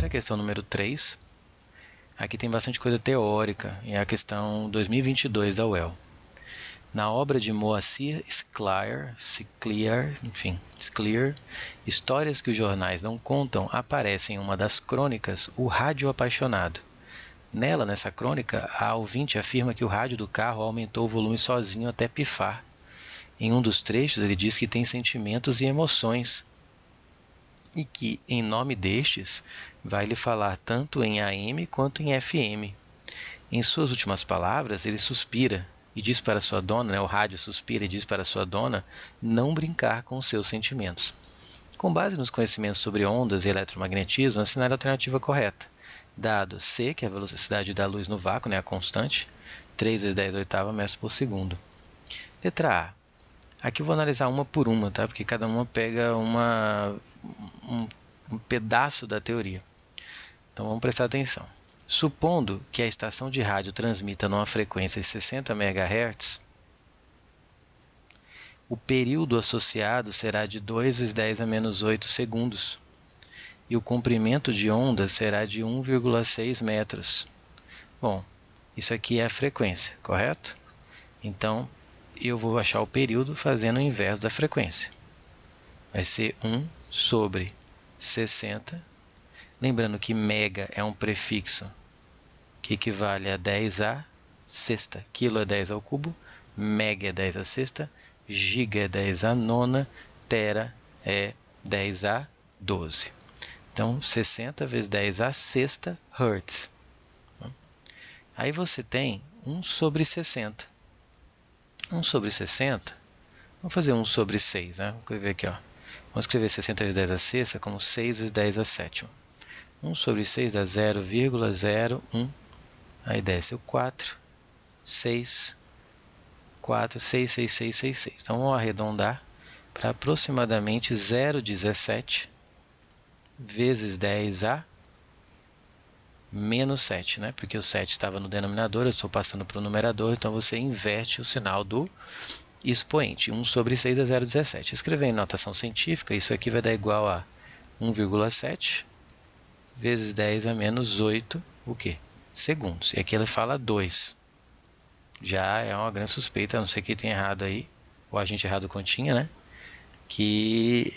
terceira, questão número 3. Aqui tem bastante coisa teórica, é a questão 2022 da UEL. Na obra de Moacir Scliar, Histórias que os jornais não contam, aparece em uma das crônicas o rádio apaixonado. Nessa crônica, a ouvinte afirma que o rádio do carro aumentou o volume sozinho até pifar. Em um dos trechos, ele diz que tem sentimentos e emoções e que, em nome destes, vai lhe falar tanto em AM quanto em FM. Em suas últimas palavras, ele suspira e diz para sua dona, o rádio suspira e diz para sua dona, não brincar com os seus sentimentos. Com base nos conhecimentos sobre ondas e eletromagnetismo, assinale a alternativa correta. Dado C, que é a velocidade da luz no vácuo, a constante, 3 vezes 10 oitava metros por segundo. Letra A. Aqui eu vou analisar uma por uma, tá? Porque cada uma pega um pedaço da teoria. Então vamos prestar atenção. Supondo que a estação de rádio transmita numa frequência de 60 MHz, o período associado será de 2 vezes 10 a menos 8 segundos e o comprimento de onda será de 1,6 metros. Bom, isso aqui é a frequência, correto? Então, eu vou achar o período fazendo o inverso da frequência. Vai ser 1 sobre 60. Lembrando que mega é um prefixo que equivale a 10 à sexta. Quilo é 10 ao cubo, mega é 10 à sexta, giga é 10 à nona, tera é 10 à 12. Então, 60 vezes 10 à sexta hertz. Aí você tem 1 sobre 60. 1 sobre 60, vamos fazer 1 sobre 6, né? Vamos escrever aqui, ó. Vamos escrever 60 vezes 10 à sexta como 6 vezes 10 à sétima. 1 sobre 6 dá 0,01. Aí desce o 4, 6, 4, 6, 6, 6, 6, 6. Então, vamos arredondar para aproximadamente 0,17 vezes 10 a menos 7, né? Porque o 7 estava no denominador, eu estou passando para o numerador, então você inverte o sinal do expoente. 1 sobre 6 é 0,17. Escrever em notação científica, isso aqui vai dar igual a 1,7 vezes 10 a menos 8, o quê? Segundos. E aqui ele fala 2. Já é uma grande suspeita, a não ser que tenha errado aí, ou a gente errado continha, né? Que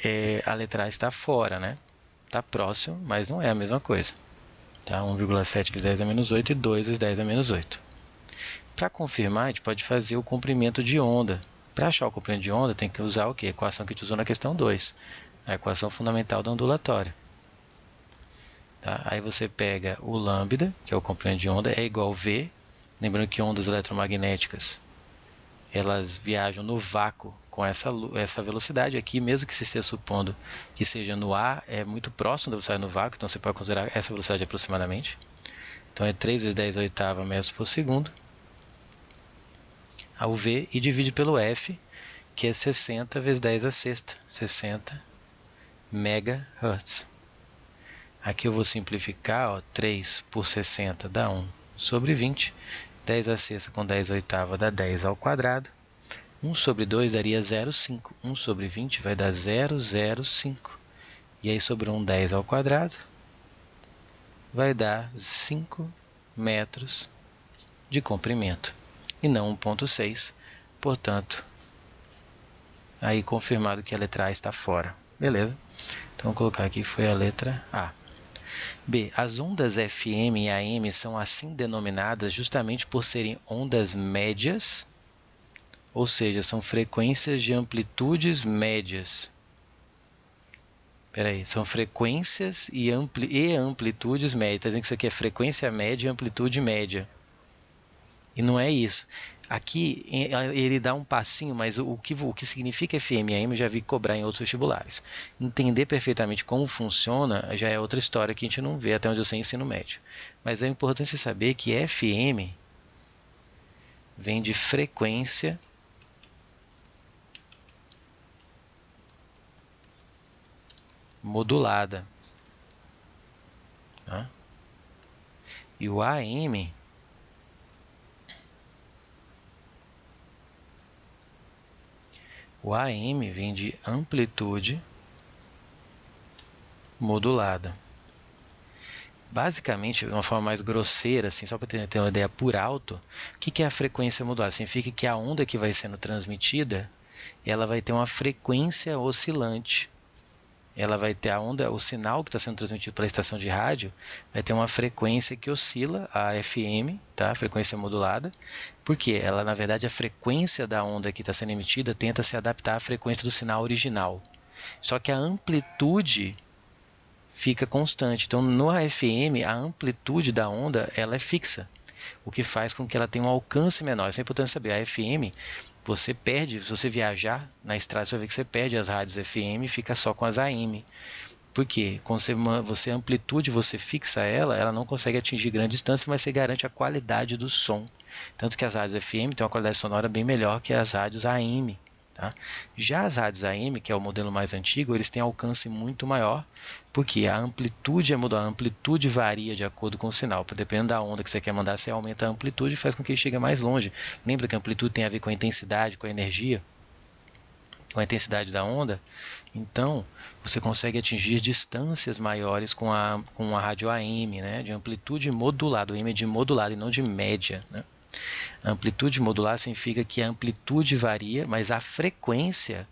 a letra A está fora, né? Está próximo, mas não é a mesma coisa. Tá? 1,7 vezes 10 a menos 8 e 2 vezes 10 a menos 8. Para confirmar, a gente pode fazer o comprimento de onda. Para achar o comprimento de onda, tem que usar o quê? A equação que a gente usou na questão 2. A equação fundamental da ondulatória. Tá? Aí você pega o lambda, que é o comprimento de onda, é igual a V. Lembrando que ondas eletromagnéticas, elas viajam no vácuo com essa velocidade aqui, mesmo que se esteja supondo que seja no ar, é muito próximo da velocidade no vácuo, então você pode considerar essa velocidade aproximadamente. Então é 3 vezes 10 oitava metros por segundo, ao V, e divide pelo F, que é 60 vezes 10 a sexta, 60 MHz. Aqui eu vou simplificar, ó, 3 por 60 dá 1 sobre 20, 10 a sexta com 10 oitava dá 10 ao quadrado, 1 sobre 2 daria 0,5. 1 sobre 20 vai dar 0,05. E aí sobrou um 10 ao quadrado. Vai dar 5 metros de comprimento. E não 1,6. Portanto, aí confirmado que a letra A está fora. Beleza? Então, vou colocar aqui, foi a letra A. B. As ondas FM e AM são assim denominadas justamente por serem ondas médias, ou seja, são frequências de amplitudes médias. Espera aí, são frequências e amplitudes médias. Está dizendo que isso aqui é frequência média e amplitude média. E não é isso. Aqui ele dá um passinho, mas o que significa FM e AM eu já vi cobrar em outros vestibulares. Entender perfeitamente como funciona já é outra história que a gente não vê até onde eu sei ensino médio. Mas é importante você saber que FM vem de frequência modulada. Tá? E o AM vem de amplitude modulada. Basicamente, de uma forma mais grosseira, assim, só para ter uma ideia por alto, o que é a frequência modulada? Significa que a onda que vai sendo transmitida, ela vai ter uma frequência oscilante. Ela vai ter a onda, o sinal que está sendo transmitido pela estação de rádio, vai ter uma frequência que oscila, a FM, tá? A frequência modulada, porque ela, na verdade, a frequência da onda que está sendo emitida tenta se adaptar à frequência do sinal original. Só que a amplitude fica constante. Então, no AFM, a amplitude da onda ela é fixa, o que faz com que ela tenha um alcance menor. Isso é importante saber. A FM, você perde, se você viajar na estrada, você vai ver que você perde as rádios FM e fica só com as AM. Por quê? Quando você amplitude, você fixa ela, ela não consegue atingir grande distância, mas você garante a qualidade do som. Tanto que as rádios FM têm uma qualidade sonora bem melhor que as rádios AM. Tá? Já as rádios AM, que é o modelo mais antigo, eles têm alcance muito maior, porque a amplitude é mudada, a amplitude varia de acordo com o sinal. Dependendo da onda que você quer mandar, você aumenta a amplitude e faz com que ele chegue mais longe. Lembra que a amplitude tem a ver com a intensidade, com a energia, com a intensidade da onda? Então, você consegue atingir distâncias maiores com a rádio AM, né? De amplitude modulada. O AM é de modulada e não de média, né? A amplitude modular significa que a amplitude varia, mas a frequência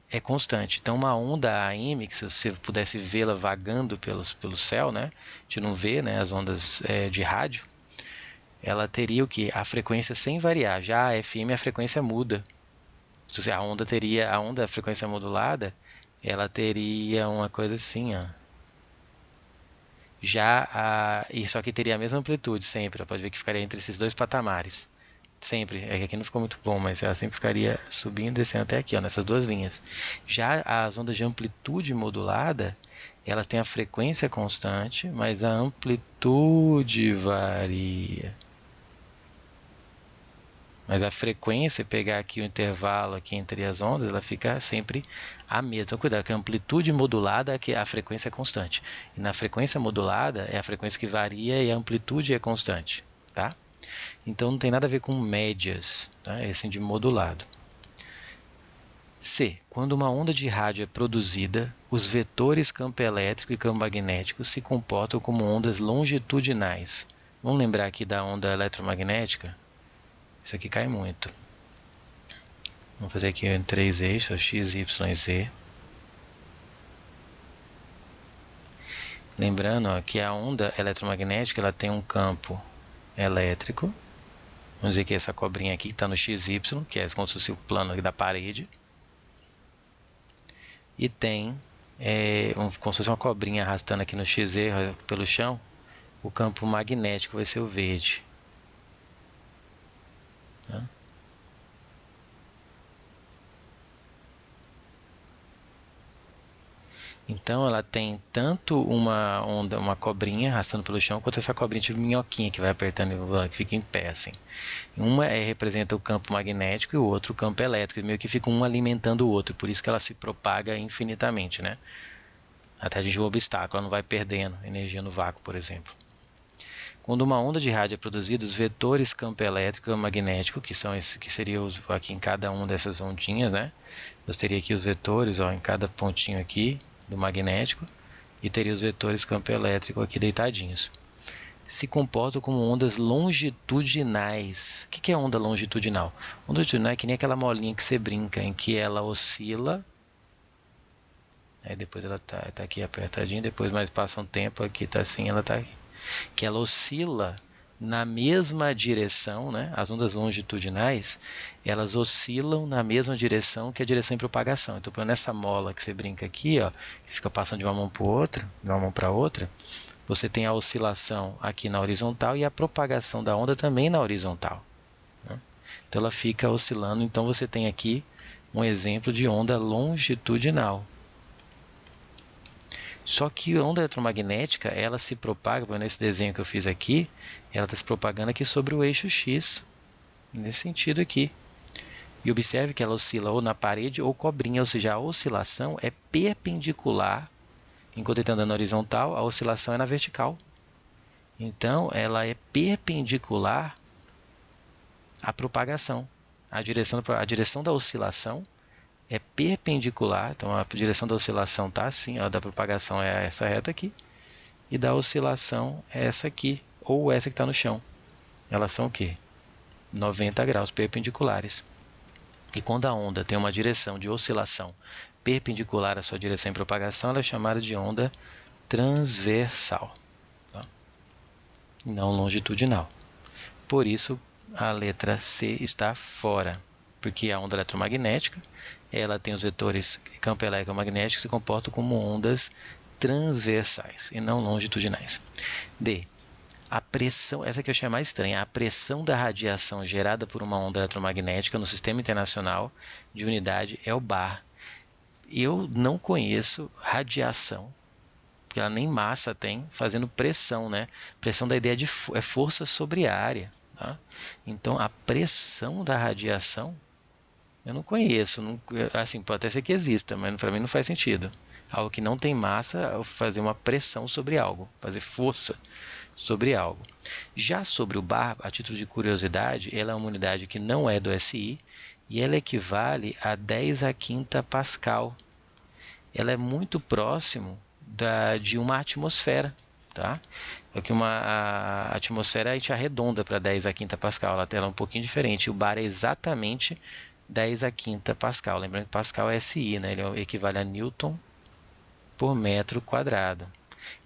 é constante. Então, uma onda AM, que se você pudesse vê-la vagando pelo céu, né? A gente não vê, né, as ondas de rádio, ela teria o que? A frequência sem variar. Já a FM, a frequência muda. A frequência modulada, ela teria uma coisa assim, ó. Isso aqui teria a mesma amplitude sempre. Pode ver que ficaria entre esses dois patamares. Sempre. É que aqui não ficou muito bom, mas ela sempre ficaria subindo e descendo até aqui, ó, nessas duas linhas. Já as ondas de amplitude modulada, elas têm a frequência constante, mas a amplitude varia. Mas a frequência, pegar aqui o intervalo aqui entre as ondas, ela fica sempre a mesma. Então, cuidado, que a amplitude modulada é que a frequência é constante. E na frequência modulada é a frequência que varia e a amplitude é constante, tá? Então não tem nada a ver com médias, tá? É assim de modulado. C. Quando uma onda de rádio é produzida, os vetores campo elétrico e campo magnético se comportam como ondas longitudinais. Vamos lembrar aqui da onda eletromagnética? Isso aqui cai muito. Vamos fazer aqui em 3 eixos, x, y e z. Lembrando ó, que a onda eletromagnética ela tem um campo elétrico. Vamos dizer que essa cobrinha aqui está no XY, que é como se fosse o plano da parede. E tem como se fosse uma cobrinha arrastando aqui no XZ pelo chão. O campo magnético vai ser o verde. Tá? Então ela tem tanto uma cobrinha arrastando pelo chão, quanto essa cobrinha de minhoquinha que vai apertando e fica em pé assim. Uma representa o campo magnético e o outro o campo elétrico, e meio que fica um alimentando o outro, por isso que ela se propaga infinitamente, né? Até atingir o obstáculo, ela não vai perdendo energia no vácuo, por exemplo. Quando uma onda de rádio é produzida, os vetores campo elétrico e magnético, que são esses que seriam aqui em cada uma dessas ondinhas, né? Você teria aqui os vetores, ó, em cada pontinho aqui do magnético, e teria os vetores campo elétrico aqui deitadinhos. Se comportam como ondas longitudinais. O que é onda longitudinal? Onda longitudinal é que nem aquela molinha que você brinca, em que ela oscila, aí depois ela tá aqui apertadinha, depois mais passa um tempo, aqui tá assim, ela tá aqui. Que ela oscila na mesma direção, né? As ondas longitudinais, elas oscilam na mesma direção que a direção em propagação. Então, nessa mola que você brinca aqui, ó, que fica passando de uma mão para outra, de uma mão para outra, você tem a oscilação aqui na horizontal e a propagação da onda também na horizontal, né? Então, ela fica oscilando. Então, você tem aqui um exemplo de onda longitudinal. Só que a onda eletromagnética, ela se propaga, nesse desenho que eu fiz aqui, ela está se propagando aqui sobre o eixo X, nesse sentido aqui. E observe que ela oscila ou na parede ou cobrinha, ou seja, a oscilação é perpendicular, enquanto ele está andando na horizontal, a oscilação é na vertical. Então, ela é perpendicular à propagação. A direção da oscilação é perpendicular, então a direção da oscilação está assim, ó, da propagação é essa reta aqui, e da oscilação é essa aqui, ou essa que está no chão. Elas são o quê? 90 graus perpendiculares. E quando a onda tem uma direção de oscilação perpendicular à sua direção de propagação, ela é chamada de onda transversal, tá? Não longitudinal. Por isso, a letra C está fora, porque a onda eletromagnética, ela tem os vetores campo eletromagnético que se comportam como ondas transversais e não longitudinais. D. A pressão, essa que eu achei mais estranha, a pressão da radiação gerada por uma onda eletromagnética no Sistema Internacional de Unidade é o bar. Eu não conheço radiação, porque ela nem massa tem, fazendo pressão, né? Pressão da ideia de força sobre a área, tá? Então, a pressão da radiação, eu não conheço. Não, assim, pode até ser que exista, mas para mim não faz sentido. Algo que não tem massa, fazer uma pressão sobre algo, fazer força sobre algo. Já sobre o bar, a título de curiosidade, ela é uma unidade que não é do SI e ela equivale a 10 a quinta Pascal. Ela é muito próximo de uma atmosfera, tá? Porque a atmosfera a gente arredonda para 10 a quinta Pascal, ela é um pouquinho diferente. O bar é exatamente 10 a quinta Pascal. Lembrando que Pascal é SI, né? Ele equivale a Newton por metro quadrado.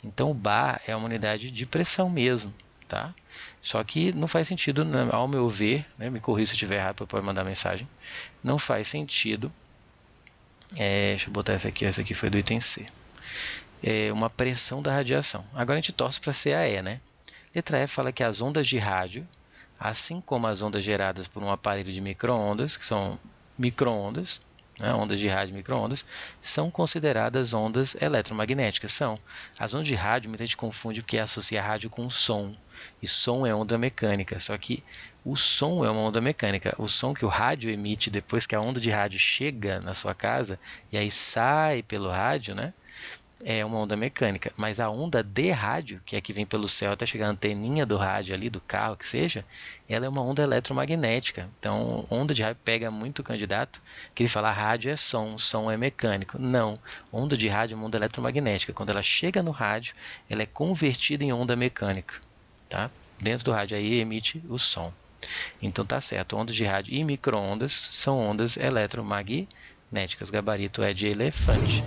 Então, o bar é uma unidade de pressão mesmo, tá? Só que não faz sentido, ao meu ver, né? Me corrija se eu estiver errado, pode mandar mensagem. Não faz sentido. Deixa eu botar essa aqui foi do item C. Uma pressão da radiação. Agora a gente torce para CAE, né? Letra E fala que as ondas de rádio, assim como as ondas geradas por um aparelho de micro-ondas, que são micro-ondas, né, ondas de rádio e micro-ondas, são consideradas ondas eletromagnéticas. As ondas de rádio, muita gente confunde porque associa rádio com som, e som é onda mecânica, só que o som é uma onda mecânica. O som que o rádio emite depois que a onda de rádio chega na sua casa, e aí sai pelo rádio, né? É uma onda mecânica, mas a onda de rádio, que é que vem pelo céu até chegar a anteninha do rádio ali, do carro, que seja, ela é uma onda eletromagnética. Então, onda de rádio pega muito o candidato, que ele fala rádio é som é mecânico. Não, onda de rádio é uma onda eletromagnética. Quando ela chega no rádio, ela é convertida em onda mecânica, tá? Dentro do rádio aí emite o som. Então tá certo, ondas de rádio e micro-ondas são ondas eletromagnéticas. Gabarito é de elefante.